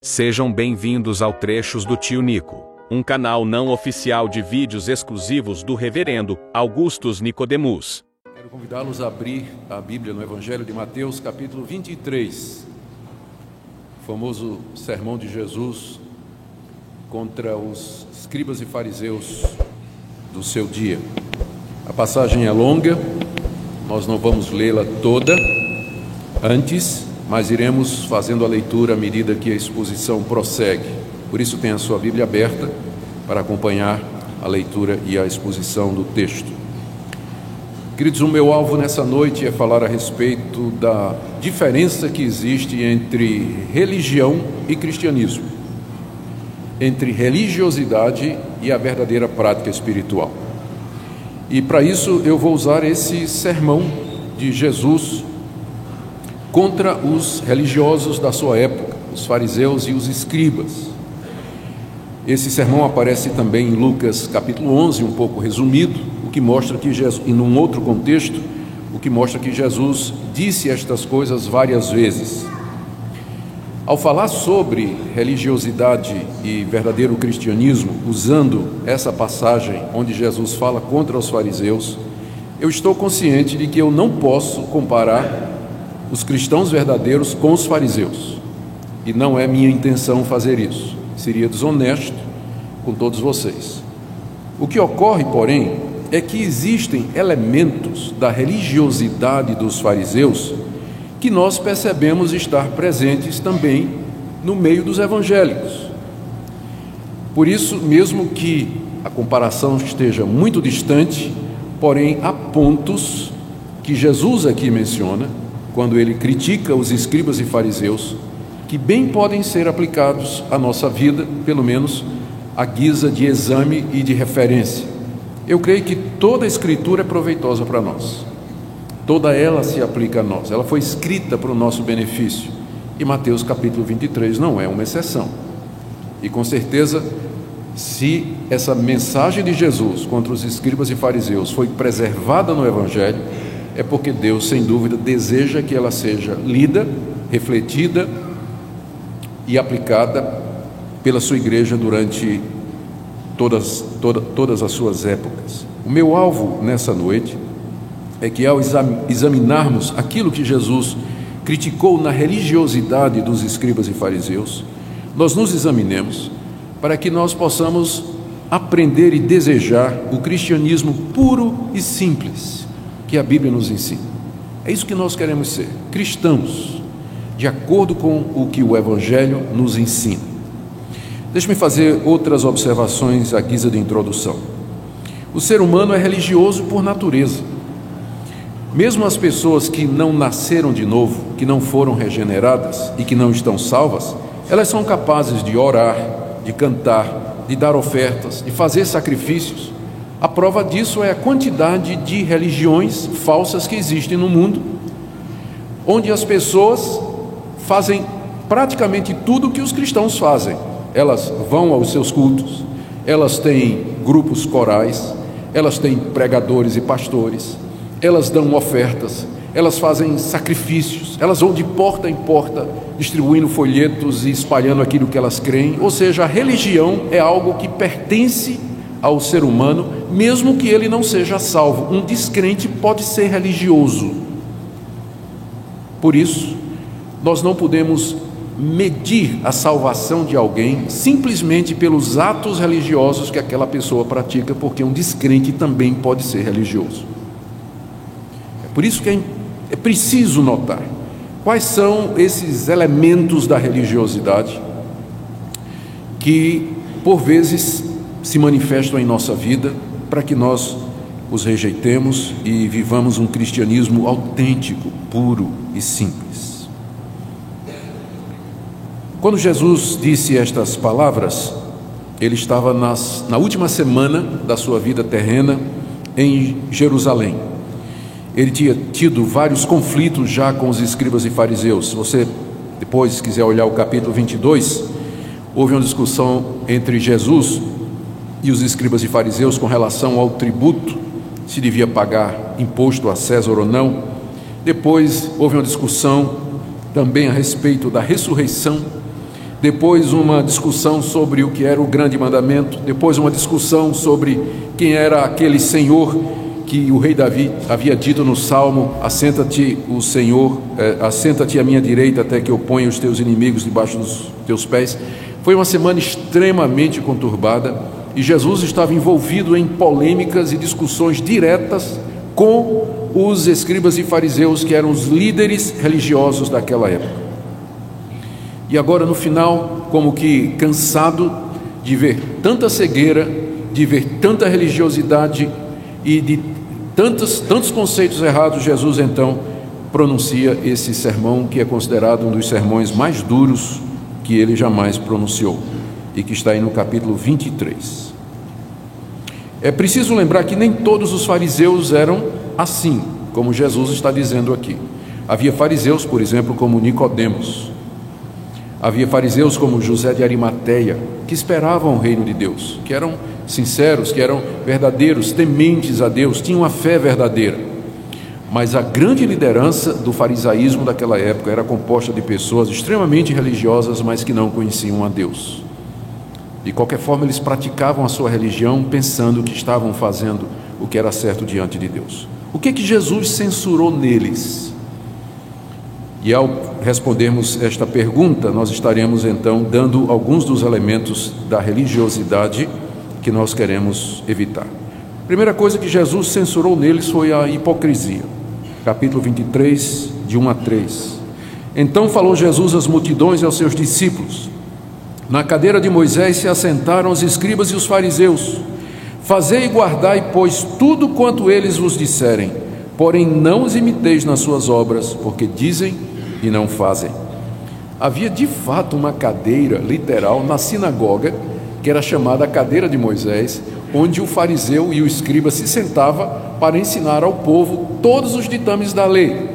Sejam bem-vindos ao Trechos do Tio Nico, um canal não oficial de vídeos exclusivos do Reverendo Augustus Nicodemus. Quero convidá-los a abrir a Bíblia no Evangelho de Mateus, capítulo 23, o famoso sermão de Jesus contra os escribas e fariseus do seu dia. A passagem é longa, nós não vamos lê-la toda antes, mas iremos fazendo a leitura à medida que a exposição prossegue. Por isso tenha a sua Bíblia aberta para acompanhar a leitura e a exposição do texto. Queridos, o meu alvo nessa noite é falar a respeito da diferença que existe entre religião e cristianismo, entre religiosidade e a verdadeira prática espiritual. E para isso eu vou usar esse sermão de Jesus contra os religiosos da sua época, os fariseus e os escribas. Esse sermão aparece também em Lucas capítulo 11, um pouco resumido, o que mostra que Jesus, e num outro contexto, o que mostra que Jesus disse estas coisas várias vezes. Ao falar sobre religiosidade e verdadeiro cristianismo, usando essa passagem onde Jesus fala contra os fariseus, eu estou consciente de que eu não posso comparar os cristãos verdadeiros com os fariseus, e não é minha intenção fazer isso, seria desonesto com todos vocês. O que ocorre, porém, é que existem elementos da religiosidade dos fariseus que nós percebemos estar presentes também no meio dos evangélicos. Por isso, mesmo que a comparação esteja muito distante, porém há pontos que Jesus aqui menciona, quando ele critica os escribas e fariseus, que bem podem ser aplicados à nossa vida, pelo menos à guisa de exame e de referência. Eu creio que toda a Escritura é proveitosa para nós, toda ela se aplica a nós, ela foi escrita para o nosso benefício, e Mateus capítulo 23 não é uma exceção. E com certeza, se essa mensagem de Jesus contra os escribas e fariseus foi preservada no Evangelho, é porque Deus, sem dúvida, deseja que ela seja lida, refletida e aplicada pela sua igreja durante todas as suas épocas. O meu alvo nessa noite é que, ao examinarmos aquilo que Jesus criticou na religiosidade dos escribas e fariseus, nós nos examinemos para que nós possamos aprender e desejar o cristianismo puro e simples que a Bíblia nos ensina. É isso que nós queremos ser, cristãos, de acordo com o que o Evangelho nos ensina. Deixe-me fazer outras observações à guisa de introdução. O ser humano é religioso por natureza. Mesmo as pessoas que não nasceram de novo, que não foram regeneradas e que não estão salvas, elas são capazes de orar, de cantar, de dar ofertas, de fazer sacrifícios. A prova disso é a quantidade de religiões falsas que existem no mundo, onde as pessoas fazem praticamente tudo o que os cristãos fazem. Elas vão aos seus cultos, elas têm grupos corais, elas têm pregadores e pastores, elas dão ofertas, elas fazem sacrifícios, elas vão de porta em porta distribuindo folhetos e espalhando aquilo que elas creem. Ou seja, a religião é algo que pertence ao ser humano, mesmo que ele não seja salvo. Um descrente pode ser religioso. Por isso, nós não podemos medir a salvação de alguém simplesmente pelos atos religiosos que aquela pessoa pratica, porque um descrente também pode ser religioso. É por isso que é preciso notar quais são esses elementos da religiosidade que, por vezes, se manifestam em nossa vida, para que nós os rejeitemos e vivamos um cristianismo autêntico, puro e simples. Quando Jesus disse estas palavras, ele estava na última semana da sua vida terrena em Jerusalém. Ele tinha tido vários conflitos já com os escribas e fariseus. Se você depois quiser olhar o capítulo 22, houve uma discussão entre Jesus e os escribas e fariseus com relação ao tributo, se devia pagar imposto a César ou não. Depois houve uma discussão também a respeito da ressurreição depois uma discussão sobre o que era o grande mandamento, depois uma discussão sobre quem era aquele Senhor que o rei Davi havia dito no Salmo: assenta-te o Senhor, assenta-te à minha direita até que eu ponha os teus inimigos debaixo dos teus pés. Foi uma semana extremamente conturbada e Jesus estava envolvido em polêmicas e discussões diretas com os escribas e fariseus, que eram os líderes religiosos daquela época. E agora, no final, como que cansado de ver tanta cegueira, de ver tanta religiosidade e de tantos conceitos errados, Jesus então pronuncia esse sermão, que é considerado um dos sermões mais duros que ele jamais pronunciou, e que está aí no capítulo 23. É preciso lembrar que nem todos os fariseus eram assim, como Jesus está dizendo aqui. Havia fariseus, por exemplo, como Nicodemos. Havia fariseus como José de Arimateia, que esperavam o reino de Deus, que eram sinceros, que eram verdadeiros, tementes a Deus, tinham a fé verdadeira. Mas a grande liderança do farisaísmo daquela época era composta de pessoas extremamente religiosas, mas que não conheciam a Deus. De qualquer forma, eles praticavam a sua religião pensando que estavam fazendo o que era certo diante de Deus. O que Jesus censurou neles? E ao respondermos esta pergunta, nós estaremos então dando alguns dos elementos da religiosidade que nós queremos evitar. A primeira coisa que Jesus censurou neles foi a hipocrisia. Capítulo 23, de 1 a 3. Então falou Jesus às multidões e aos seus discípulos: na cadeira de Moisés se assentaram os escribas e os fariseus. Fazei e guardai, pois, tudo quanto eles vos disserem, porém não os imiteis nas suas obras, porque dizem e não fazem. Havia de fato uma cadeira literal na sinagoga, que era chamada a cadeira de Moisés, onde o fariseu e o escriba se sentava para ensinar ao povo todos os ditames da lei.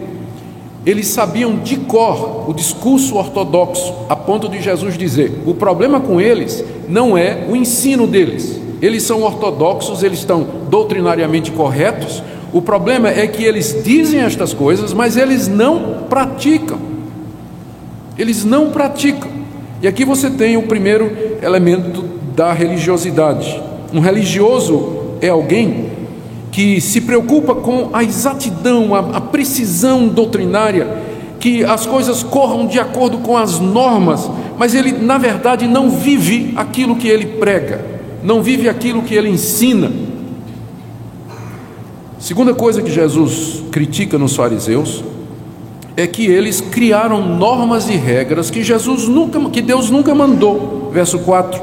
Eles sabiam de cor o discurso ortodoxo, a ponto de Jesus dizer: o problema com eles não é o ensino deles, eles são ortodoxos, eles estão doutrinariamente corretos, o problema é que eles dizem estas coisas, mas eles não praticam. Eles não praticam. E aqui você tem o primeiro elemento da religiosidade. Um religioso é alguém que se preocupa com a exatidão, a precisão doutrinária, que as coisas corram de acordo com as normas, mas ele, na verdade, não vive aquilo que ele prega, não vive aquilo que ele ensina. Segunda coisa que Jesus critica nos fariseus é que eles criaram normas e regras que Deus nunca mandou. Verso 4: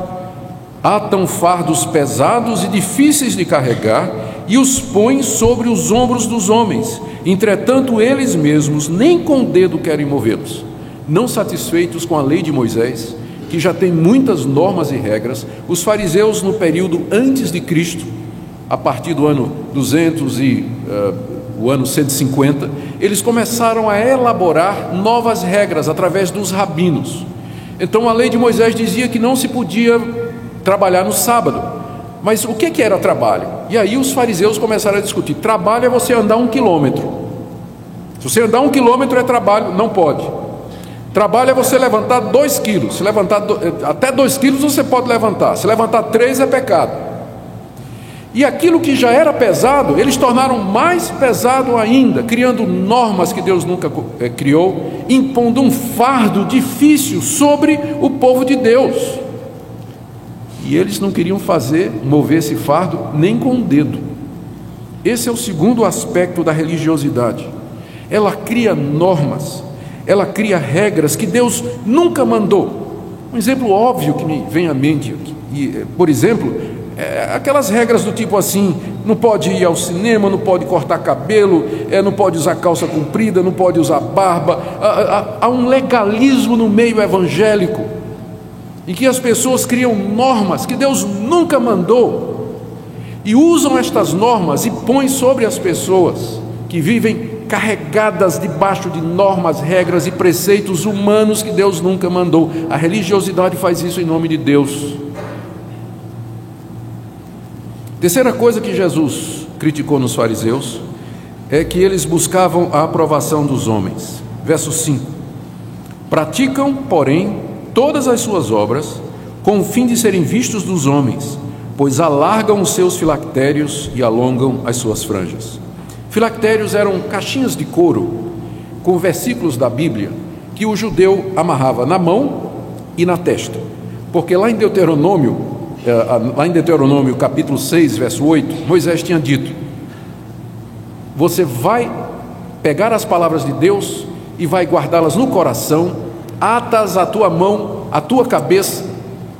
atam fardos pesados e difíceis de carregar e os põem sobre os ombros dos homens, entretanto eles mesmos nem com o dedo querem movê-los. Não satisfeitos com a lei de Moisés, que já tem muitas normas e regras, os fariseus no período antes de Cristo, a partir do ano 200 e o ano 150, eles começaram a elaborar novas regras através dos rabinos. Então a lei de Moisés dizia que não se podia trabalhar no sábado. Mas o que era trabalho? E aí os fariseus começaram a discutir. Trabalho é você andar 1 quilômetro. Se você andar 1 quilômetro é trabalho, não pode. Trabalho é você levantar 2 quilos. Se levantar até 2 quilos você pode levantar. Se levantar 3 é pecado. E aquilo que já era pesado, eles tornaram mais pesado ainda, criando normas que Deus nunca criou, impondo um fardo difícil sobre o povo de Deus. E eles não queriam mover esse fardo nem com o dedo. Esse é o segundo aspecto da religiosidade. Ela cria normas, ela cria regras que Deus nunca mandou. Um exemplo óbvio que me vem à mente, por exemplo, aquelas regras do tipo assim: não pode ir ao cinema, não pode cortar cabelo, não pode usar calça comprida, não pode usar barba. Há um legalismo no meio evangélico, em que as pessoas criam normas que Deus nunca mandou e usam estas normas e põem sobre as pessoas que vivem carregadas debaixo de normas, regras e preceitos humanos que Deus nunca mandou. A religiosidade faz isso em nome de Deus. Terceira coisa que Jesus criticou nos fariseus é que eles buscavam a aprovação dos homens. Verso 5: praticam, porém, todas as suas obras, com o fim de serem vistos dos homens, pois alargam os seus filactérios e alongam as suas franjas. Filactérios eram caixinhas de couro com versículos da Bíblia que o judeu amarrava na mão e na testa, porque lá em Deuteronômio capítulo 6, verso 8, Moisés tinha dito: você vai pegar as palavras de Deus e vai guardá-las no coração, atas à tua mão, à tua cabeça.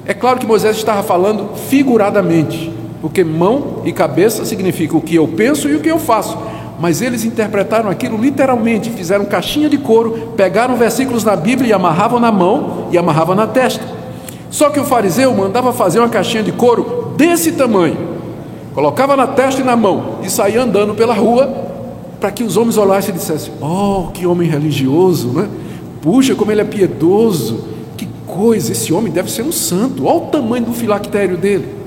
É claro que Moisés estava falando figuradamente, porque mão e cabeça significa o que eu penso e o que eu faço, mas eles interpretaram aquilo literalmente, fizeram caixinha de couro, pegaram versículos da Bíblia e amarravam na mão e amarravam na testa. Só que o fariseu mandava fazer uma caixinha de couro desse tamanho, colocava na testa e na mão e saía andando pela rua, para que os homens olhassem e dissessem: oh, que homem religioso, né? Puxa, como ele é piedoso, que coisa, esse homem deve ser um santo, olha o tamanho do filactério dele.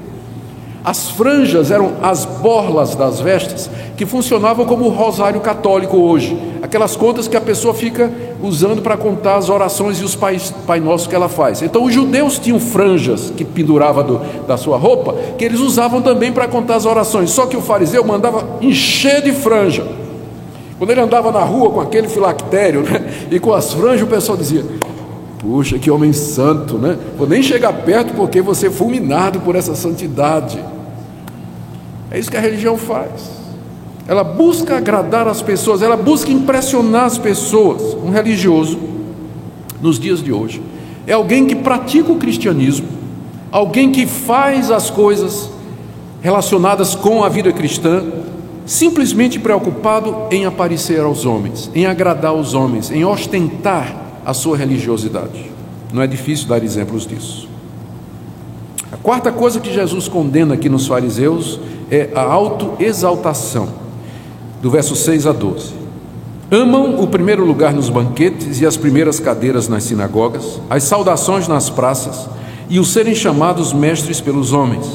As franjas eram as borlas das vestes, que funcionavam como o rosário católico hoje, aquelas contas que a pessoa fica usando para contar as orações e os Pai Nosso que ela faz. Então os judeus tinham franjas que penduravam da sua roupa, que eles usavam também para contar as orações, só que o fariseu mandava encher de franja. Quando ele andava na rua com aquele filactério, né, e com as franjas, o pessoal dizia: puxa, que homem santo, né? Vou nem chegar perto porque você é fulminado por essa santidade. É isso que a religião faz. Ela busca agradar as pessoas, ela busca impressionar as pessoas. Um religioso, nos dias de hoje, é alguém que pratica o cristianismo, alguém que faz as coisas relacionadas com a vida cristã, simplesmente preocupado em aparecer aos homens, em agradar aos homens, em ostentar a sua religiosidade. Não é difícil dar exemplos disso. A quarta coisa que Jesus condena aqui nos fariseus é a autoexaltação, do verso 6 a 12. Amam o primeiro lugar nos banquetes e as primeiras cadeiras nas sinagogas, as saudações nas praças e o serem chamados mestres pelos homens.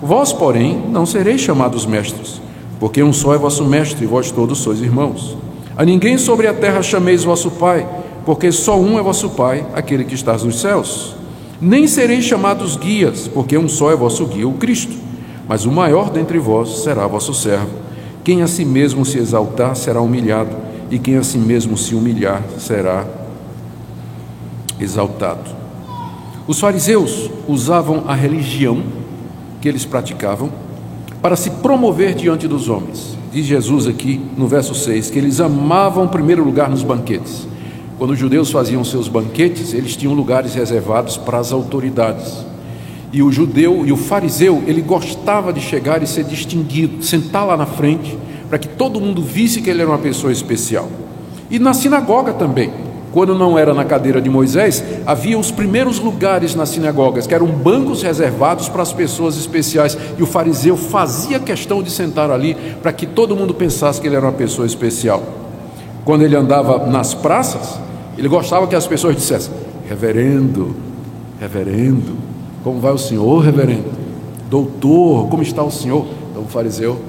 Vós, porém, não sereis chamados mestres, porque um só é vosso mestre, e vós todos sois irmãos. A ninguém sobre a terra chameis vosso Pai, porque só um é vosso Pai, aquele que está nos céus. Nem sereis chamados guias, porque um só é vosso guia, o Cristo. Mas o maior dentre vós será vosso servo. Quem a si mesmo se exaltar será humilhado, e quem a si mesmo se humilhar será exaltado. Os fariseus usavam a religião que eles praticavam para se promover diante dos homens. Diz Jesus aqui no verso 6 que eles amavam o primeiro lugar nos banquetes. Quando os judeus faziam seus banquetes, eles tinham lugares reservados para as autoridades. E o judeu e o fariseu, ele gostava de chegar e ser distinguido, sentar lá na frente, para que todo mundo visse que ele era uma pessoa especial. E na sinagoga também, quando não era na cadeira de Moisés, havia os primeiros lugares nas sinagogas, que eram bancos reservados para as pessoas especiais, e o fariseu fazia questão de sentar ali, para que todo mundo pensasse que ele era uma pessoa especial. Quando ele andava nas praças, ele gostava que as pessoas dissessem: reverendo, reverendo, como vai o senhor, reverendo? Doutor, como está o senhor? Então o fariseu,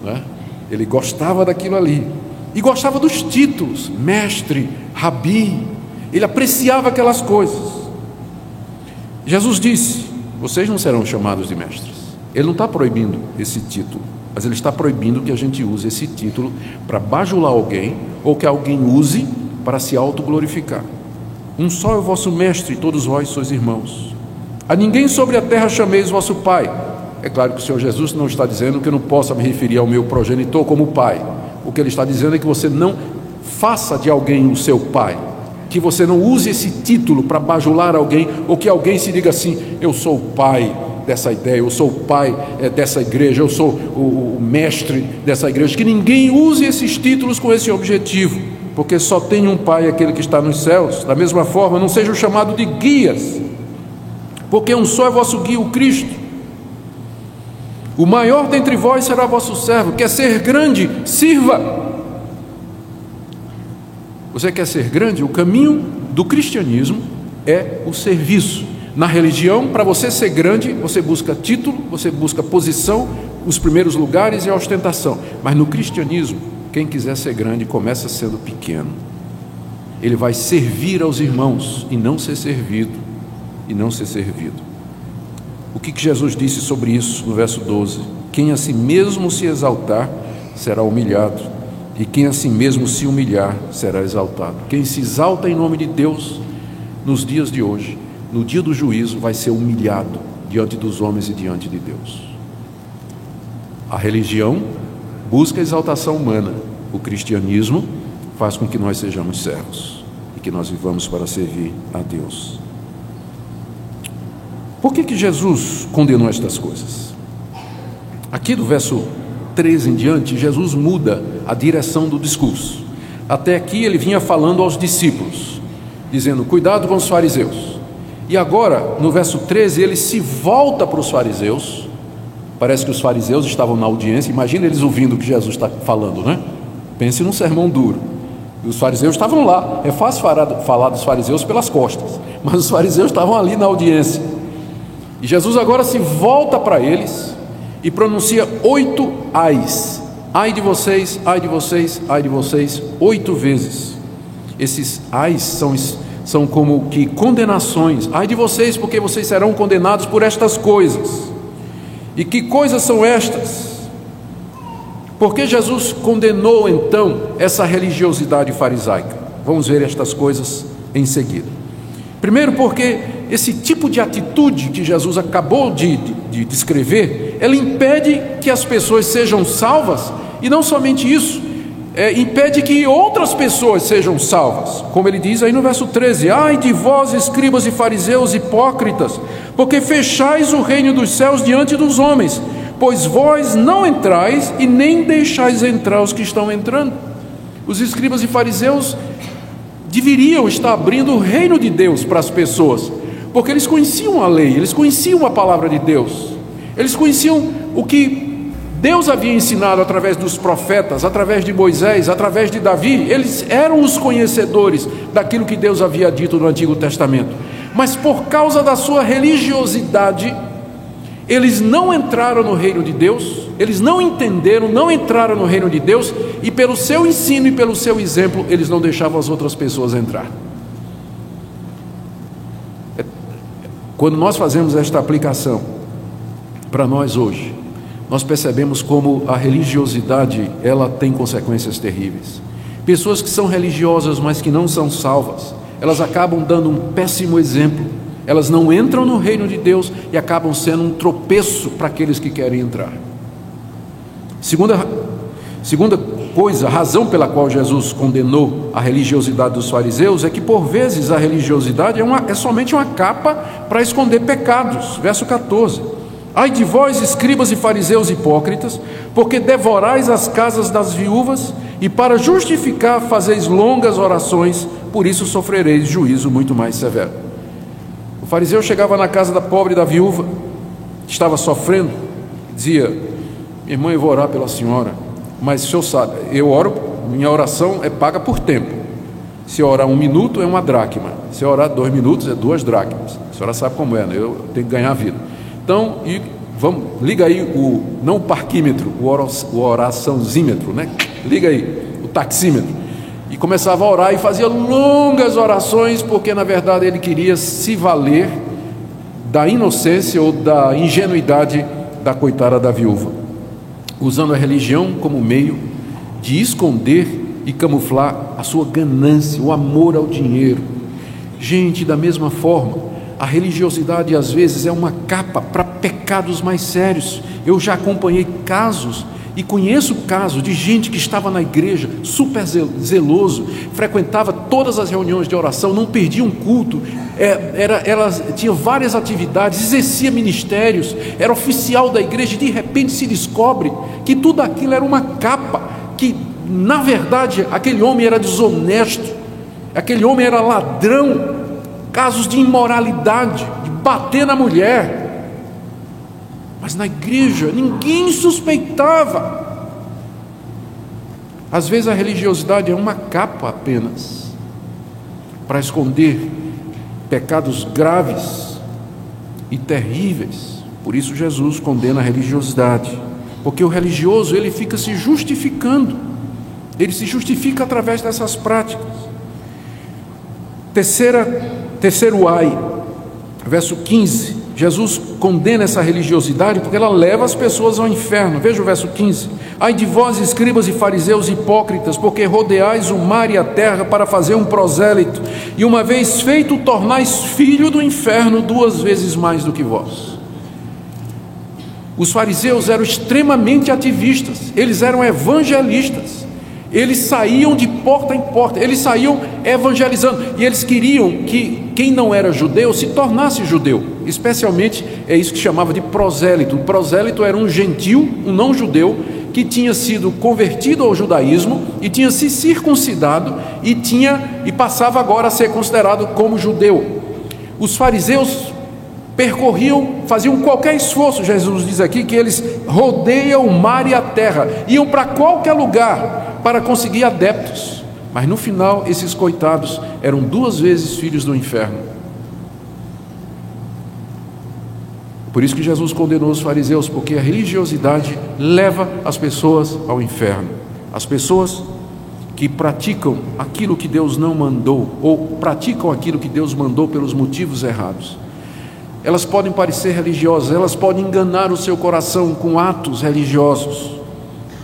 né, ele gostava daquilo ali, e gostava dos títulos, mestre, rabi, ele apreciava aquelas coisas. Jesus disse: vocês não serão chamados de mestres. Ele não está proibindo esse título, mas ele está proibindo que a gente use esse título para bajular alguém, ou que alguém use para se autoglorificar. Um só é o vosso mestre, e todos vós sois irmãos. A ninguém sobre a terra chameis vosso pai. É claro que o Senhor Jesus não está dizendo que eu não possa me referir ao meu progenitor como pai. O que ele está dizendo é que você não faça de alguém o seu pai, que você não use esse título para bajular alguém, ou que alguém se diga assim: eu sou o pai dessa ideia, eu sou o pai dessa igreja, eu sou o mestre dessa igreja. Que ninguém use esses títulos com esse objetivo, porque só tem um pai, aquele que está nos céus. Da mesma forma, não sejam chamados de guias, porque um só é vosso guia, o Cristo. O maior dentre vós será vosso servo. Quer ser grande? Sirva. Você quer ser grande? O caminho do cristianismo é o serviço. Na religião, para você ser grande, você busca título, você busca posição, os primeiros lugares e a ostentação. Mas no cristianismo, quem quiser ser grande começa sendo pequeno. Ele vai servir aos irmãos e não ser servido. e não ser servido. O que Jesus disse sobre isso no verso 12? Quem a si mesmo se exaltar será humilhado, e quem a si mesmo se humilhar será exaltado. Quem se exalta em nome de Deus nos dias de hoje, no dia do juízo, vai ser humilhado diante dos homens e diante de Deus. A religião busca a exaltação humana, o cristianismo faz com que nós sejamos servos e que nós vivamos para servir a Deus. Por que Jesus condenou estas coisas? Aqui do verso 13 em diante, Jesus muda a direção do discurso. Até aqui ele vinha falando aos discípulos, dizendo, cuidado com os fariseus. E agora, no verso 13, ele se volta para os fariseus. Parece que os fariseus estavam na audiência. Imagina eles ouvindo o que Jesus está falando, né? Pense num sermão duro. E os fariseus estavam lá. É fácil falar dos fariseus pelas costas, mas os fariseus estavam ali na audiência. E Jesus agora se volta para eles e pronuncia 8 ais. Ai de vocês, ai de vocês, ai de vocês, 8 vezes. Esses ais são como que condenações. Ai de vocês, porque vocês serão condenados por estas coisas. E que coisas são estas? Por que Jesus condenou então essa religiosidade farisaica? Vamos ver estas coisas em seguida. Primeiro, porque esse tipo de atitude que Jesus acabou de descrever, ela impede que as pessoas sejam salvas, e não somente isso, impede que outras pessoas sejam salvas, como ele diz aí no verso 13, ai de vós, escribas e fariseus hipócritas, porque fechais o reino dos céus diante dos homens, pois vós não entrais e nem deixais entrar os que estão entrando. Os escribas e fariseus deveriam estar abrindo o reino de Deus para as pessoas, porque eles conheciam a lei, eles conheciam a palavra de Deus, eles conheciam o que Deus havia ensinado através dos profetas, através de Moisés, através de Davi. Eles eram os conhecedores daquilo que Deus havia dito no Antigo Testamento, mas por causa da sua religiosidade, eles não entraram no reino de Deus, eles não entenderam, não entraram no reino de Deus, e pelo seu ensino e pelo seu exemplo, eles não deixavam as outras pessoas entrar. Quando nós fazemos esta aplicação para nós hoje, nós percebemos como a religiosidade, ela tem consequências terríveis. Pessoas que são religiosas, mas que não são salvas, elas acabam dando um péssimo exemplo. Elas não entram no reino de Deus e acabam sendo um tropeço para aqueles que querem entrar. Segunda coisa, a razão pela qual Jesus condenou a religiosidade dos fariseus é que por vezes a religiosidade é somente uma capa para esconder pecados. Verso 14, ai de vós, escribas e fariseus hipócritas, porque devorais as casas das viúvas e para justificar fazeis longas orações, por isso sofrereis juízo muito mais severo. O fariseu chegava na casa da pobre, da viúva, que estava sofrendo, dizia, minha irmã, eu vou orar pela senhora, mas o senhor sabe, eu oro, minha oração é paga por tempo. Se eu orar 1 minuto é 1 dracma, se eu orar 2 minutos é 2 dracmas. A senhora sabe como é, né? Eu tenho que ganhar a vida. Então, liga aí não o parquímetro, o oraçãozímetro, né? Liga aí, o taxímetro. E começava a orar e fazia longas orações, porque na verdade ele queria se valer da inocência ou da ingenuidade da coitada da viúva, usando a religião como meio de esconder e camuflar a sua ganância, o amor ao dinheiro. Gente, da mesma forma, a religiosidade às vezes é uma capa para pecados mais sérios. Eu já acompanhei casos e conheço casos de gente que estava na igreja, super zeloso, frequentava todas as reuniões de oração, não perdia um culto, ela tinha várias atividades, exercia ministérios, era oficial da igreja, e de repente se descobre que tudo aquilo era uma capa, que na verdade aquele homem era desonesto, aquele homem era ladrão, casos de imoralidade, de bater na mulher. Mas na igreja ninguém suspeitava. Às vezes a religiosidade é uma capa apenas para esconder pecados graves e terríveis. Por isso Jesus condena a religiosidade, porque o religioso ele fica se justificando, ele se justifica através dessas práticas. Terceiro ai, Verso 15, Jesus condena essa religiosidade porque ela leva as pessoas ao inferno. Veja o verso 15: ai de vós, escribas e fariseus hipócritas, porque rodeais o mar e a terra para fazer um prosélito, e uma vez feito, tornais filho do inferno 2 vezes mais do que vós. Os fariseus eram extremamente ativistas, eles eram evangelistas, eles saíam de porta em porta, eles saíam evangelizando, e eles queriam que quem não era judeu se tornasse judeu. Especialmente é isso que chamava de prosélito. O prosélito era um gentil, um não judeu, que tinha sido convertido ao judaísmo e tinha se circuncidado e passava agora a ser considerado como judeu. Os fariseus faziam qualquer esforço. Jesus diz aqui que eles rodeiam o mar e a terra, iam para qualquer lugar para conseguir adeptos, mas no final esses coitados eram 2 vezes filhos do inferno. Por isso que Jesus condenou os fariseus, porque a religiosidade leva as pessoas ao inferno. As pessoas que praticam aquilo que Deus não mandou, ou praticam aquilo que Deus mandou pelos motivos errados, elas podem parecer religiosas, elas podem enganar o seu coração com atos religiosos,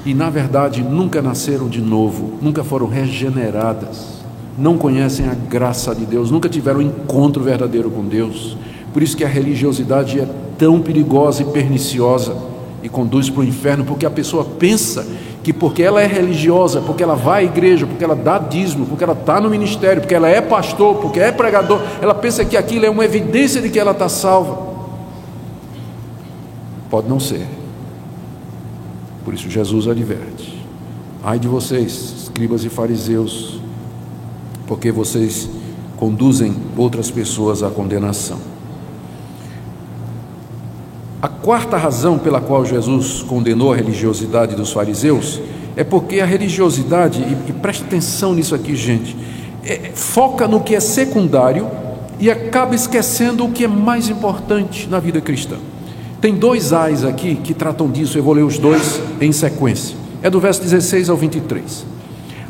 e na verdade nunca nasceram de novo, nunca foram regeneradas, não conhecem a graça de Deus, nunca tiveram um encontro verdadeiro com Deus. Por isso que a religiosidade é tão perigosa e perniciosa e conduz para o inferno, porque a pessoa pensa que porque ela é religiosa, porque ela vai à igreja, porque ela dá dízimo, porque ela está no ministério, porque ela é pastor, porque é pregador, ela pensa que aquilo é uma evidência de que ela está salva. Pode não ser. Por isso Jesus adverte: ai de vocês, escribas e fariseus, porque vocês conduzem outras pessoas à condenação. A quarta razão pela qual Jesus condenou a religiosidade dos fariseus é porque a religiosidade, e preste atenção nisso aqui, gente, foca no que é secundário e acaba esquecendo o que é mais importante na vida cristã. Tem 2 ais aqui que tratam disso, eu vou ler os 2 em sequência. É do verso 16 ao 23.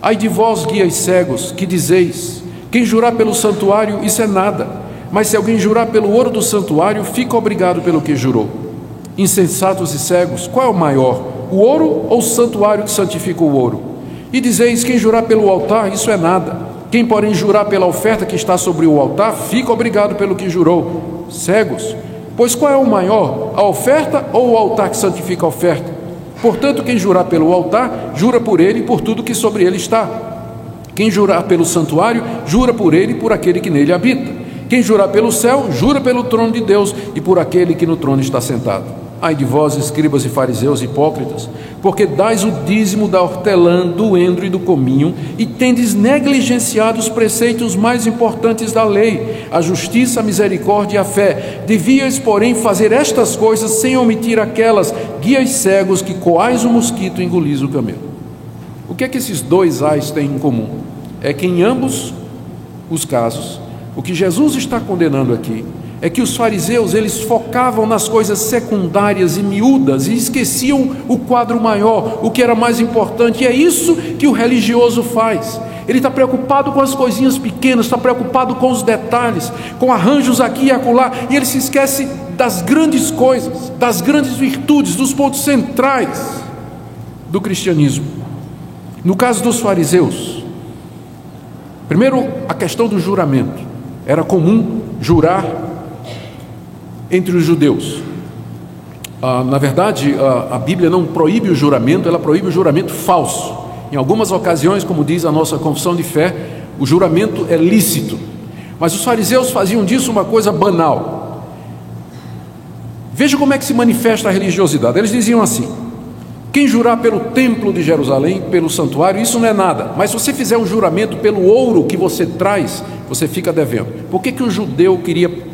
Ai de vós, guias cegos, que dizeis: quem jurar pelo santuário, isso é nada, mas se alguém jurar pelo ouro do santuário, fica obrigado pelo que jurou. Insensatos e cegos, qual é o maior, o ouro ou o santuário que santifica o ouro? E dizeis: quem jurar pelo altar, isso é nada, quem porém jurar pela oferta que está sobre o altar, fica obrigado pelo que jurou. Cegos, pois qual é o maior, a oferta ou o altar que santifica a oferta? Portanto, quem jurar pelo altar, jura por ele e por tudo que sobre ele está. Quem jurar pelo santuário, jura por ele e por aquele que nele habita. Quem jurar pelo céu, jura pelo trono de Deus e por aquele que no trono está sentado. Ai de vós, escribas e fariseus hipócritas, porque dais o dízimo da hortelã, do endro e do cominho, e tendes negligenciado os preceitos mais importantes da lei, a justiça, a misericórdia e a fé. Devíeis, porém, fazer estas coisas sem omitir aquelas. Guias cegos, que coais o mosquito e engolis o camelo. O que é que esses 2 ais têm em comum? É que em ambos os casos, o que Jesus está condenando aqui é que os fariseus, eles focavam nas coisas secundárias e miúdas e esqueciam o quadro maior, o que era mais importante. E é isso que o religioso faz. Ele está preocupado com as coisinhas pequenas, está preocupado com os detalhes, com arranjos aqui e acolá, e ele se esquece das grandes coisas, das grandes virtudes, dos pontos centrais do cristianismo. No caso dos fariseus, primeiro, a questão do juramento. Era comum jurar entre os judeus. Na verdade, a Bíblia não proíbe o juramento, ela proíbe o juramento falso. Em algumas ocasiões, como diz a nossa confissão de fé, o juramento é lícito. Mas os fariseus faziam disso uma coisa banal. Veja como é que se manifesta a religiosidade. Eles diziam assim: quem jurar pelo templo de Jerusalém, pelo santuário, isso não é nada. Mas se você fizer um juramento pelo ouro que você traz, você fica devendo. Por que o judeu queria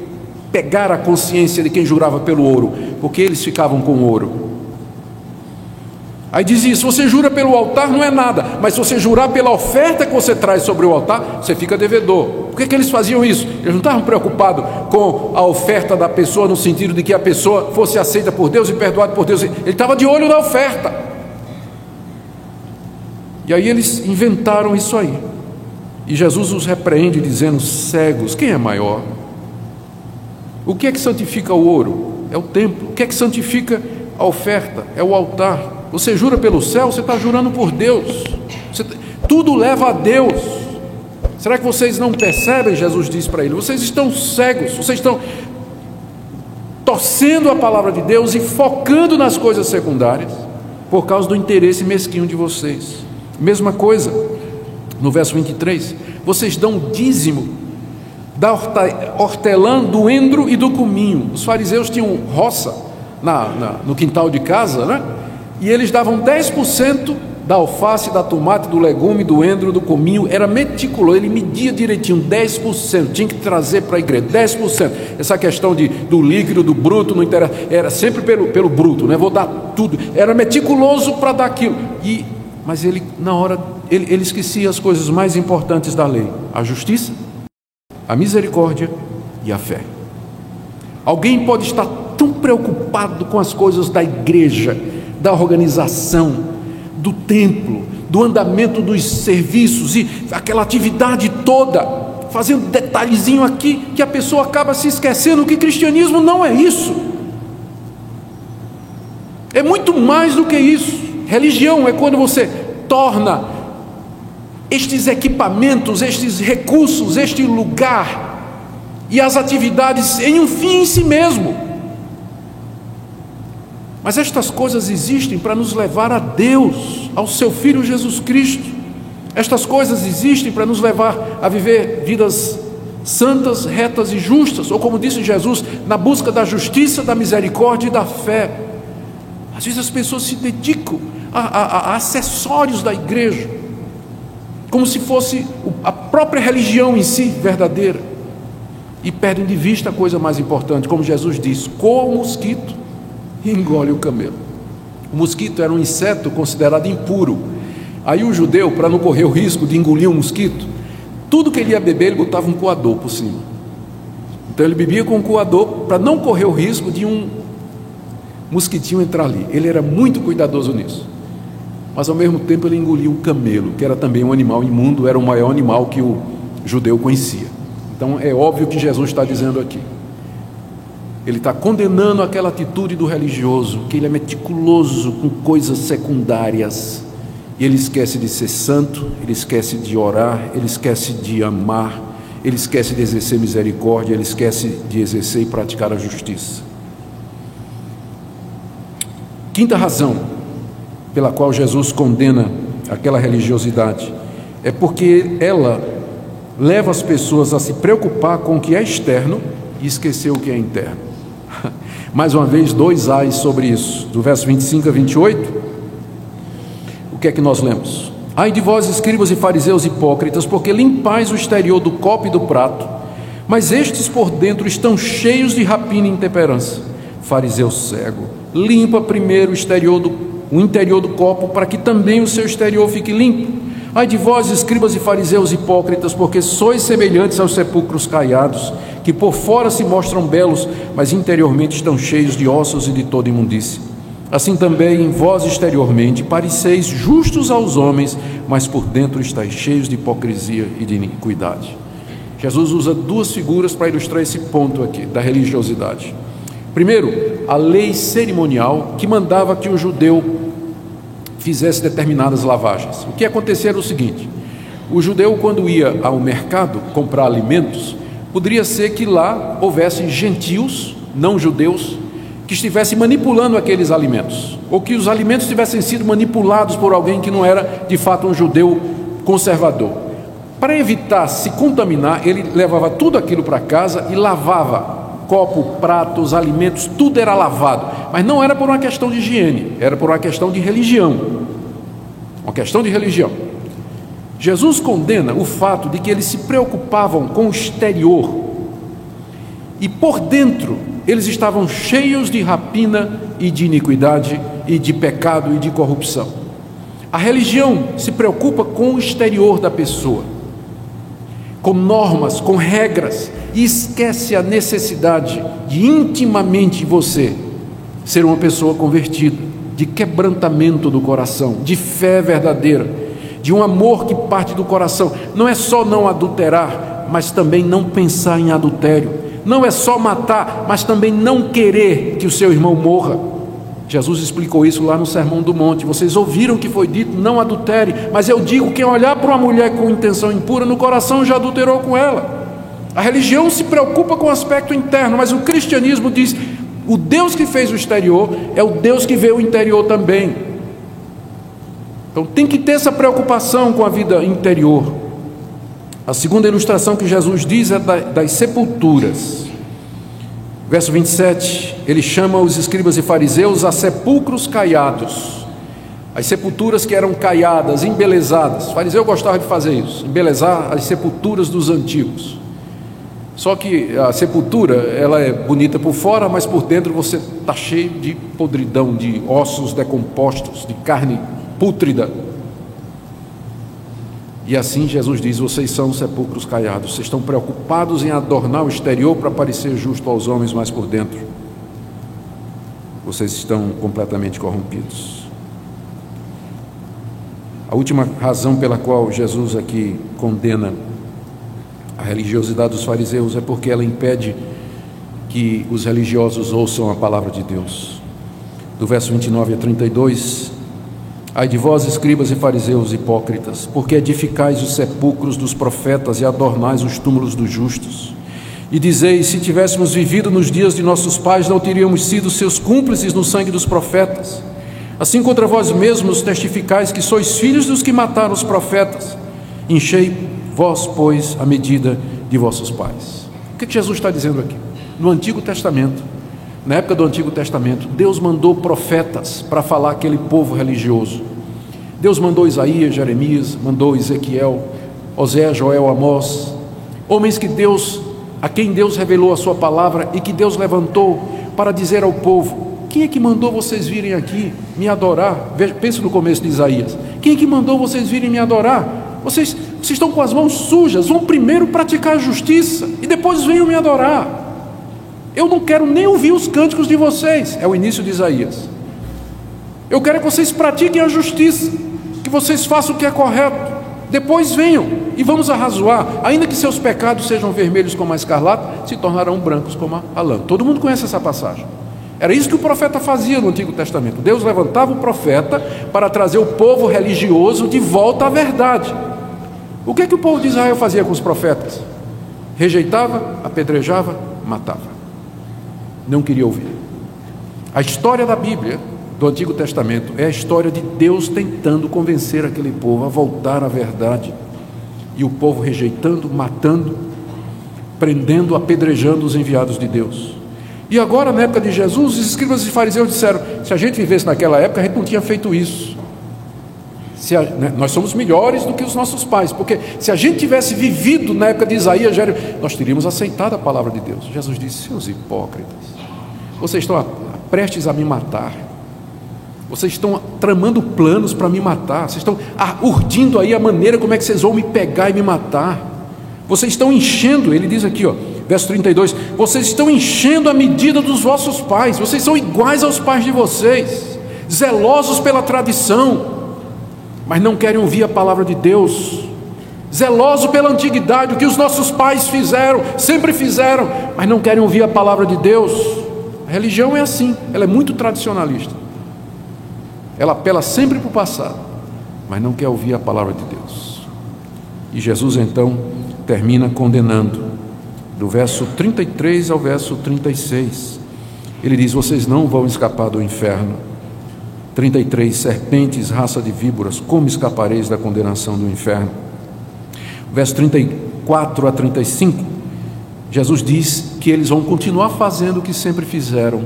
pegar a consciência de quem jurava pelo ouro? Porque eles ficavam com ouro. Aí dizia: se você jura pelo altar, não é nada, mas se você jurar pela oferta que você traz sobre o altar, você fica devedor. Por que eles faziam isso? Eles não estavam preocupados com a oferta da pessoa, no sentido de que a pessoa fosse aceita por Deus e perdoada por Deus. Ele estava de olho na oferta. E aí eles inventaram isso aí. E Jesus os repreende dizendo: cegos, quem é maior? O que é que santifica o ouro? É o templo. O que é que santifica a oferta? É o altar. Você jura pelo céu, você está jurando por Deus. Tudo leva a Deus. Será que vocês não percebem? Jesus disse para ele: vocês estão cegos, vocês estão torcendo a palavra de Deus e focando nas coisas secundárias por causa do interesse mesquinho de vocês. Mesma coisa no verso 23: vocês dão o dízimo da hortelã, do endro e do cominho. Os fariseus tinham roça no quintal de casa, né? E eles davam 10% da alface, da tomate, do legume, do endro, do cominho. Era meticuloso, ele media direitinho, 10%, tinha que trazer para a igreja, 10%. Essa questão do líquido, do bruto, não interessa, era sempre pelo bruto, né? Vou dar tudo, era meticuloso para dar aquilo. Mas ele, na hora, ele esquecia as coisas mais importantes da lei: a justiça, a misericórdia e a fé. Alguém pode estar tão preocupado com as coisas da igreja, da organização, do templo, do andamento dos serviços e aquela atividade toda, fazendo detalhezinho aqui, que a pessoa acaba se esquecendo que cristianismo não é isso. É muito mais do que isso. Religião é quando você torna estes equipamentos, estes recursos, este lugar e as atividades em um fim em si mesmo. Mas estas coisas existem para nos levar a Deus, ao seu Filho Jesus Cristo. Estas coisas existem para nos levar a viver vidas santas, retas e justas, ou como disse Jesus, na busca da justiça, da misericórdia e da fé. Às vezes as pessoas se dedicam a acessórios da igreja, como se fosse a própria religião em si verdadeira, e perdem de vista a coisa mais importante, como Jesus diz: coa o mosquito e engole o camelo. O mosquito era um inseto considerado impuro. Aí o judeu, para não correr o risco de engolir um mosquito, tudo que ele ia beber, ele botava um coador por cima. Então ele bebia com um coador para não correr o risco de um mosquitinho entrar ali. Ele era muito cuidadoso nisso. Mas ao mesmo tempo ele engolia o camelo, que era também um animal imundo, era o maior animal que o judeu conhecia. Então é óbvio que Jesus está dizendo aqui, ele está condenando aquela atitude do religioso, que ele é meticuloso com coisas secundárias, e ele esquece de ser santo, ele esquece de orar, ele esquece de amar, ele esquece de exercer misericórdia, ele esquece de exercer e praticar a justiça. Quinta razão pela qual Jesus condena aquela religiosidade é porque ela leva as pessoas a se preocupar com o que é externo e esquecer o que é interno. Mais uma vez, 2 ais sobre isso, do verso 25 a 28. O que é que nós lemos? Ai de vós, escribas e fariseus hipócritas, porque limpais o exterior do copo e do prato, mas estes por dentro estão cheios de rapina e intemperança. Fariseu cego, limpa primeiro o interior do copo, para que também o seu exterior fique limpo. Ai de vós, escribas e fariseus hipócritas, porque sois semelhantes aos sepulcros caiados, que por fora se mostram belos, mas interiormente estão cheios de ossos e de toda imundície. Assim também vós exteriormente pareceis justos aos homens, mas por dentro estáis cheios de hipocrisia e de iniquidade. Jesus usa 2 figuras para ilustrar esse ponto aqui da religiosidade. Primeiro, a lei cerimonial que mandava que o judeu fizesse determinadas lavagens. O que acontecia era o seguinte: o judeu, quando ia ao mercado comprar alimentos, poderia ser que lá houvesse gentios, não judeus, que estivessem manipulando aqueles alimentos, ou que os alimentos tivessem sido manipulados por alguém que não era de fato um judeu conservador. Para evitar se contaminar, ele levava tudo aquilo para casa e lavava copo, pratos, alimentos, tudo era lavado, mas não era por uma questão de higiene, era por uma questão de religião. Uma questão de religião. Jesus condena o fato de que eles se preocupavam com o exterior e por dentro eles estavam cheios de rapina e de iniquidade e de pecado e de corrupção. A religião se preocupa com o exterior da pessoa, com normas, com regras, e esquece a necessidade de intimamente você ser uma pessoa convertida, de quebrantamento do coração, de fé verdadeira, de um amor que parte do coração. Não é só não adulterar, mas também não pensar em adultério, não é só matar, mas também não querer que o seu irmão morra. Jesus explicou isso lá no Sermão do Monte. Vocês ouviram que foi dito, não adultere, mas eu digo, quem olhar para uma mulher com intenção impura, no coração já adulterou com ela. A religião se preocupa com o aspecto interno, mas o cristianismo diz, o Deus que fez o exterior é o Deus que vê o interior também. Então tem que ter essa preocupação com a vida interior. A segunda ilustração que Jesus diz é das sepulturas. Verso 27, ele chama os escribas e fariseus a sepulcros caiados. As sepulturas que eram caiadas, embelezadas. O fariseu gostava de fazer isso, embelezar as sepulturas dos antigos. Só que a sepultura, ela é bonita por fora, mas por dentro você está cheio de podridão, de ossos decompostos, de carne pútrida. E assim Jesus diz, vocês são sepulcros caiados, vocês estão preocupados em adornar o exterior para parecer justo aos homens, mas por dentro vocês estão completamente corrompidos. A última razão pela qual Jesus aqui condena a religiosidade dos fariseus é porque ela impede que os religiosos ouçam a palavra de Deus. Do verso 29 a 32, ai de vós, escribas e fariseus hipócritas, porque edificais os sepulcros dos profetas e adornais os túmulos dos justos. E dizeis, se tivéssemos vivido nos dias de nossos pais, não teríamos sido seus cúmplices no sangue dos profetas. Assim contra vós mesmos testificais que sois filhos dos que mataram os profetas. Enchei vós, pois, a medida de vossos pais. O que Jesus está dizendo aqui? No Antigo Testamento, na época do Antigo Testamento, Deus mandou profetas para falar aquele povo religioso. Deus mandou Isaías, Jeremias, mandou Ezequiel, Oséias, Joel, Amós, homens a quem Deus revelou a sua palavra e que Deus levantou para dizer ao povo, quem é que mandou vocês virem aqui me adorar? Pense no começo de Isaías, quem é que mandou vocês virem me adorar? Vocês estão com as mãos sujas, vão primeiro praticar a justiça e depois venham me adorar. Eu não quero nem ouvir os cânticos de vocês, é o início de Isaías. Eu quero que vocês pratiquem a justiça, que vocês façam o que é correto, depois venham e vamos arrazoar, ainda que seus pecados sejam vermelhos como a escarlata, se tornarão brancos como a lã. Todo mundo conhece essa passagem. Era isso que o profeta fazia no Antigo Testamento. Deus levantava o profeta para trazer o povo religioso de volta à verdade. O que é que o povo de Israel fazia com os profetas? Rejeitava, apedrejava, matava. Não queria ouvir. A história da Bíblia, do Antigo Testamento, é a história de Deus tentando convencer aquele povo a voltar à verdade. E o povo rejeitando, matando, prendendo, apedrejando os enviados de Deus. E agora, na época de Jesus, os escribas e fariseus disseram, se a gente vivesse naquela época, a gente não tinha feito isso. Nós somos melhores do que os nossos pais, porque se a gente tivesse vivido na época de Isaías, nós teríamos aceitado a palavra de Deus. Jesus disse, seus hipócritas, vocês estão prestes a me matar, vocês estão tramando planos para me matar, vocês estão urdindo aí a maneira como é que vocês vão me pegar e me matar, vocês estão enchendo, ele diz aqui, verso 32, vocês estão enchendo a medida dos vossos pais, vocês são iguais aos pais de vocês, zelosos pela tradição, mas não querem ouvir a palavra de Deus, zelosos pela antiguidade, o que os nossos pais fizeram, sempre fizeram, mas não querem ouvir a palavra de Deus. A religião é assim, ela é muito tradicionalista, ela apela sempre para o passado, mas não quer ouvir a palavra de Deus. E Jesus então termina condenando, do verso 33 ao verso 36, ele diz, vocês não vão escapar do inferno. 33, serpentes, raça de víboras, como escapareis da condenação do inferno? Verso 34 a 35, Jesus diz que eles vão continuar fazendo o que sempre fizeram.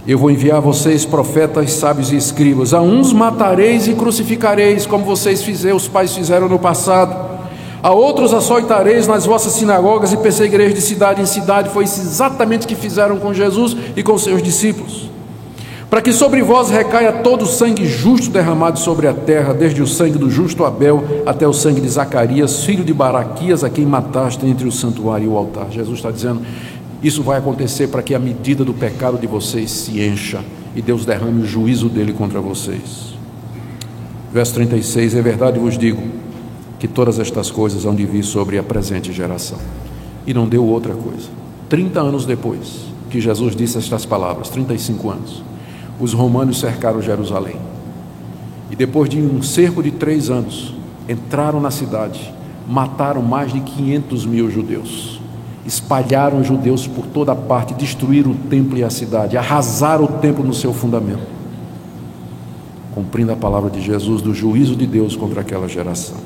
Eu vou enviar a vocês profetas, sábios e escribas, a uns matareis e crucificareis, como os pais fizeram no passado. A outros açoitareis nas vossas sinagogas e perseguireis de cidade em cidade. Foi isso exatamente o que fizeram com Jesus e com seus discípulos. Para que sobre vós recaia todo o sangue justo derramado sobre a terra, desde o sangue do justo Abel até o sangue de Zacarias, filho de Baraquias, a quem mataste entre o santuário e o altar. Jesus está dizendo, isso vai acontecer para que a medida do pecado de vocês se encha e Deus derrame o juízo dele contra vocês. Verso 36, é verdade vos digo, que todas estas coisas hão de vir sobre a presente geração. E não deu outra coisa. 30 anos depois que Jesus disse estas palavras, 35 anos, os romanos cercaram Jerusalém. E depois de um cerco de 3 anos, entraram na cidade, mataram mais de 500 mil judeus, espalharam judeus por toda parte, destruíram o templo e a cidade, arrasaram o templo no seu fundamento, cumprindo a palavra de Jesus do juízo de Deus contra aquela geração.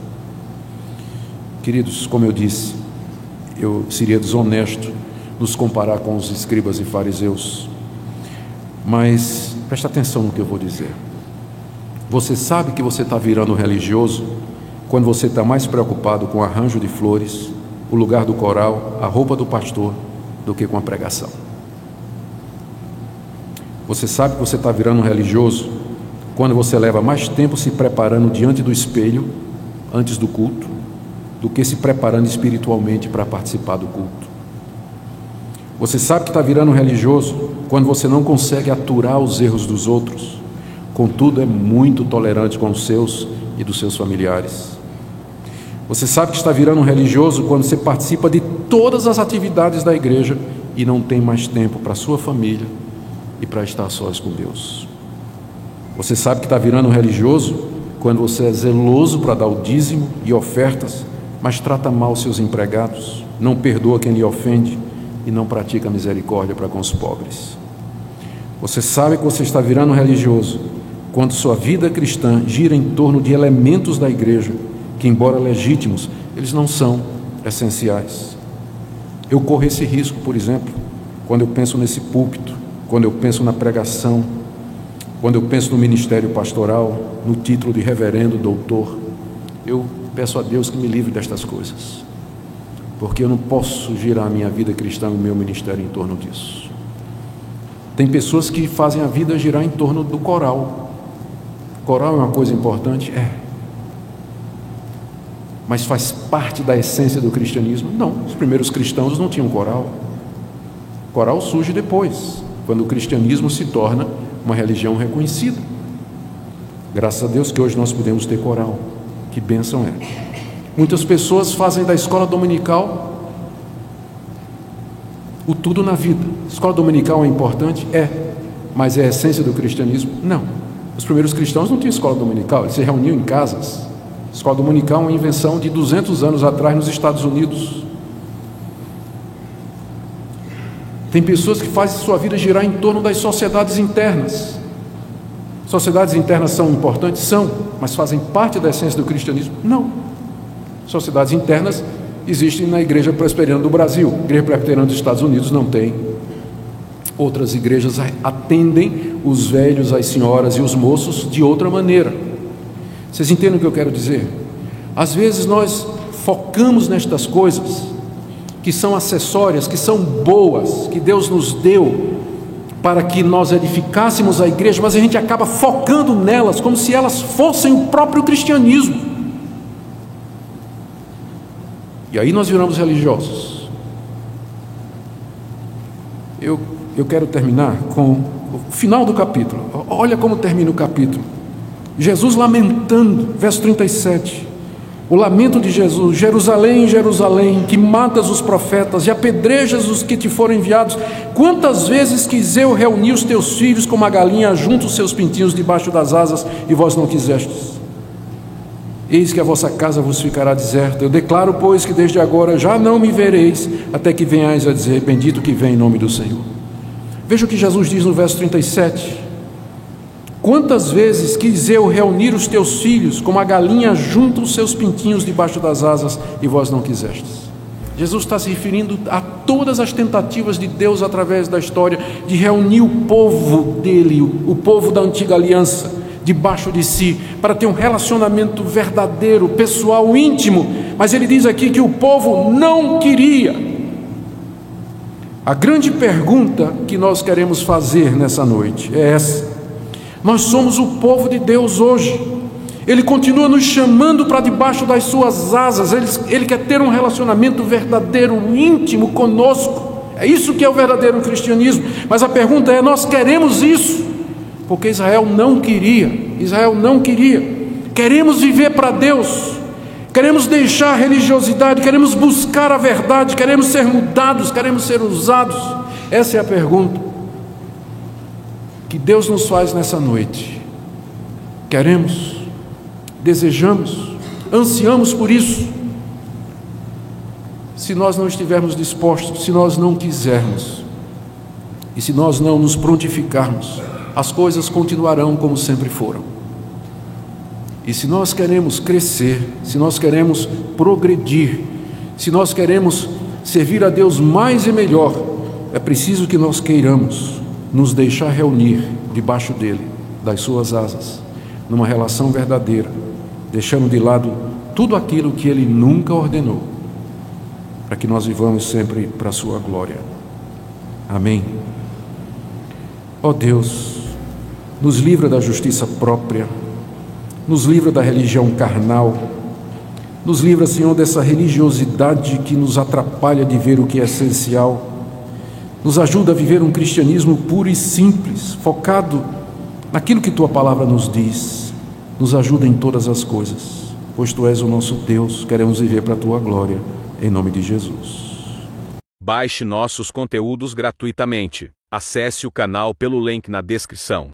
Queridos, como eu disse, eu seria desonesto nos comparar com os escribas e fariseus, mas presta atenção no que eu vou dizer. Você sabe que você está virando religioso quando você está mais preocupado com o arranjo de flores, o lugar do coral, a roupa do pastor, do que com a pregação. Você sabe que você está virando religioso quando você leva mais tempo se preparando diante do espelho, antes do culto, do que se preparando espiritualmente para participar do culto. Você sabe que está virando religioso quando você não consegue aturar os erros dos outros, contudo é muito tolerante com os seus e dos seus familiares. Você sabe que está virando religioso quando você participa de todas as atividades da igreja e não tem mais tempo para a sua família e para estar sós com Deus. Você sabe que está virando religioso quando você é zeloso para dar o dízimo e ofertas, mas trata mal seus empregados, não perdoa quem lhe ofende e não pratica misericórdia para com os pobres. Você sabe que você está virando religioso quando sua vida cristã gira em torno de elementos da igreja que, embora legítimos, eles não são essenciais. Eu corro esse risco, por exemplo, quando eu penso nesse púlpito, quando eu penso na pregação, quando eu penso no ministério pastoral, no título de reverendo, doutor. Eu peço a Deus que me livre destas coisas, porque eu não posso girar a minha vida cristã, o meu ministério em torno disso. Tem pessoas que fazem a vida girar em torno do coral. Coral é uma coisa importante? É. Mas faz parte da essência do cristianismo? Não, os primeiros cristãos não tinham coral. Coral surge depois, quando o cristianismo se torna uma religião reconhecida. Graças a Deus que hoje nós podemos ter coral. Que bênção é. Muitas pessoas fazem da escola dominical o tudo na vida. Escola dominical é importante? É. Mas é a essência do cristianismo? Não. Os primeiros cristãos não tinham escola dominical, eles se reuniam em casas. Escola dominical é uma invenção de 200 anos atrás nos Estados Unidos. Tem pessoas que fazem sua vida girar em torno das sociedades internas. Sociedades internas são importantes? São, mas fazem parte da essência do cristianismo? Não. Sociedades internas existem na Igreja Presbiteriana do Brasil. A Igreja Presbiteriana dos Estados Unidos não tem. Outras igrejas atendem os velhos, as senhoras e os moços de outra maneira. Vocês entendem o que eu quero dizer? Às vezes nós focamos nestas coisas que são acessórias, que são boas, que Deus nos deu para que nós edificássemos a igreja, mas a gente acaba focando nelas como se elas fossem o próprio cristianismo. E aí nós viramos religiosos. Eu quero terminar com o final do capítulo. Olha como termina o capítulo. Jesus lamentando, verso 37. O lamento de Jesus: Jerusalém, Jerusalém, que matas os profetas e apedrejas os que te foram enviados. Quantas vezes quis eu reunir os teus filhos como a galinha junta os seus pintinhos debaixo das asas, e vós não quisestes. Eis que a vossa casa vos ficará deserta. Eu declaro, pois, que desde agora já não me vereis, até que venhais a dizer: bendito que vem em nome do Senhor. Veja o que Jesus diz no verso 37. Quantas vezes quis eu reunir os teus filhos, como a galinha junta os seus pintinhos debaixo das asas, e vós não quisestes. Jesus está se referindo a todas as tentativas de Deus através da história de reunir o povo dele, o povo da antiga aliança, debaixo de si, para ter um relacionamento verdadeiro, pessoal, íntimo. Mas ele diz aqui que o povo não queria. A grande pergunta que nós queremos fazer nessa noite é essa. Nós somos o povo de Deus hoje. Ele continua nos chamando para debaixo das suas asas. Ele quer ter um relacionamento verdadeiro, íntimo conosco. É isso que é o verdadeiro cristianismo. Mas a pergunta é: nós queremos isso? Porque Israel não queria. Queremos viver para Deus. Queremos deixar a religiosidade, queremos buscar a verdade, queremos ser mudados, queremos ser usados. Essa é a pergunta que Deus nos faz nessa noite. Queremos, desejamos, ansiamos por isso. Se nós não estivermos dispostos, se nós não quisermos, e se nós não nos prontificarmos, as coisas continuarão como sempre foram. E se nós queremos crescer, se nós queremos progredir, se nós queremos servir a Deus mais e melhor, é preciso que nós queiramos nos deixar reunir debaixo dele, das suas asas, numa relação verdadeira, deixando de lado tudo aquilo que ele nunca ordenou, para que nós vivamos sempre para a sua glória. Amém. Ó Deus, nos livra da justiça própria, nos livra da religião carnal, nos livra, Senhor, dessa religiosidade que nos atrapalha de ver o que é essencial. Nos ajuda a viver um cristianismo puro e simples, focado naquilo que Tua palavra nos diz. Nos ajuda em todas as coisas, pois Tu és o nosso Deus, queremos viver para a Tua glória, em nome de Jesus. Baixe nossos conteúdos gratuitamente. Acesse o canal pelo link na descrição.